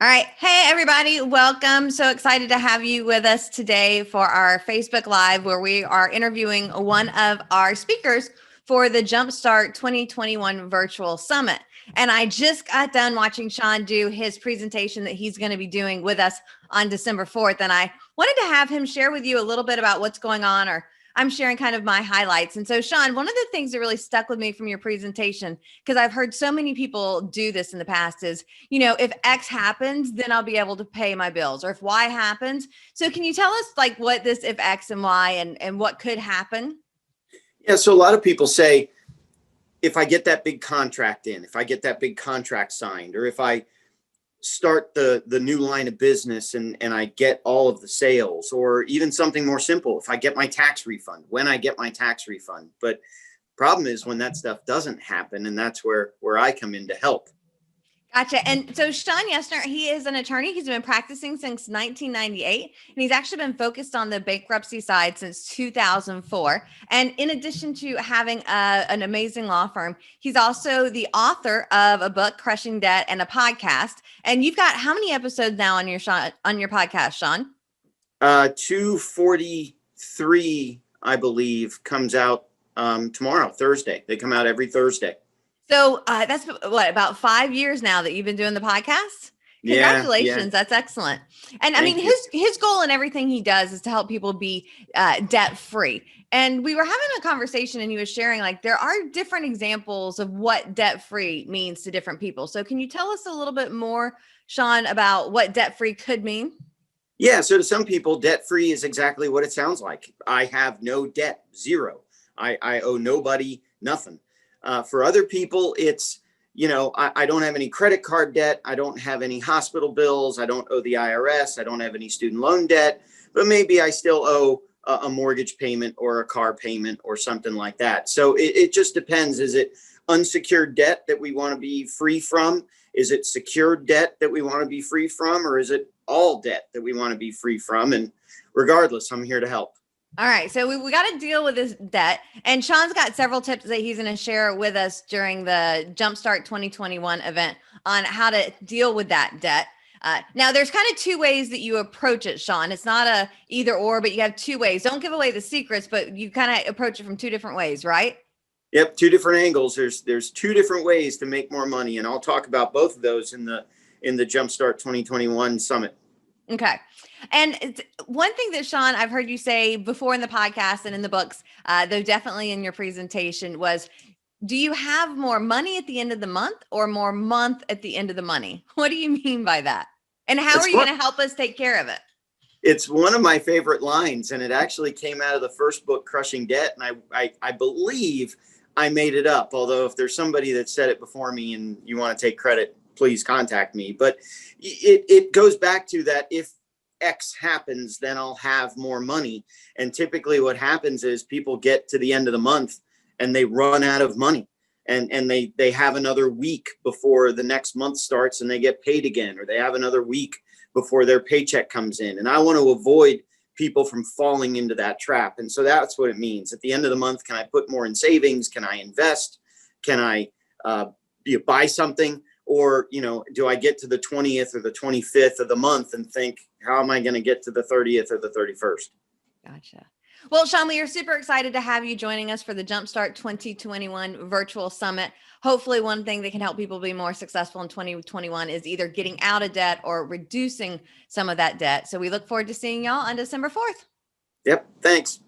All right. Hey, everybody. Welcome. So excited to have you with us today for our Facebook Live, where we are interviewing one of our speakers for the Jumpstart 2021 Virtual Summit. And I just got done watching Shawn do his presentation that he's going to be doing with us on December 4th. And I wanted to have him share with you a little bit about what's going on, or I'm sharing kind of my highlights. And so, Shawn, one of the things that really stuck with me from your presentation, because I've heard so many people do this in the past, is, if X happens, then I'll be able to pay my bills, or if Y happens. So can you tell us like what this if X and Y and what could happen? Yeah, so a lot of people say, if I get that big contract in, if I get that big contract signed, or if I start the new line of business and I get all of the sales, or even something more simple, if I get my tax refund, when I get my tax refund. But problem is when that stuff doesn't happen, and that's where I come in to help. Gotcha. And so Shawn Yesner, he is an attorney. He's been practicing since 1998, and he's actually been focused on the bankruptcy side since 2004. And in addition to having an amazing law firm, he's also the author of a book, Crushing Debt, and a podcast. And you've got how many episodes now on your podcast, Shawn? 243, I believe, comes out tomorrow, Thursday. They come out every Thursday. So that's what, about 5 years now that you've been doing the podcast? Congratulations. Yeah. That's excellent. And I mean, his goal and everything he does is to help people be debt free. And we were having a conversation and he was sharing, like, there are different examples of what debt free means to different people. So can you tell us a little bit more, Shawn, about what debt free could mean? Yeah. So to some people, debt free is exactly what it sounds like. I have no debt, zero. I owe nobody nothing. For other people, it's, I don't have any credit card debt. I don't have any hospital bills. I don't owe the IRS. I don't have any student loan debt, but maybe I still owe a mortgage payment or a car payment or something like that. So it just depends. Is it unsecured debt that we want to be free from? Is it secured debt that we want to be free from? Or is it all debt that we want to be free from? And regardless, I'm here to help. All right. So we got to deal with this debt. And Shawn's got several tips that he's going to share with us during the Jumpstart 2021 event on how to deal with that debt. Now, there's kind of two ways that you approach it, Shawn. It's not a either or, but you have two ways. Don't give away the secrets, but you kind of approach it from two different ways, right? Yep. Two different angles. There's two different ways to make more money. And I'll talk about both of those in the Jumpstart 2021 summit. Okay. And one thing that, Shawn, I've heard you say before in the podcast and in the books, though definitely in your presentation, was, do you have more money at the end of the month or more month at the end of the money? What do you mean by that? And how are you going to help us take care of it? It's one of my favorite lines, and it actually came out of the first book, Crushing Debt. And I believe I made it up, although if there's somebody that said it before me and you want to take credit, please contact me. But it goes back to that, if X happens, then I'll have more money. And typically what happens is people get to the end of the month and they run out of money, and they have another week before the next month starts and they get paid again, or they have another week before their paycheck comes in. And I want to avoid people from falling into that trap. And so that's what it means. At the end of the month, can I put more in savings? Can I invest? Can I buy something? Or, do I get to the 20th or the 25th of the month and think, how am I going to get to the 30th or the 31st? Gotcha. Well, Shawn, we are super excited to have you joining us for the Jumpstart 2021 Virtual Summit. Hopefully one thing that can help people be more successful in 2021 is either getting out of debt or reducing some of that debt. So we look forward to seeing y'all on December 4th. Yep. Thanks.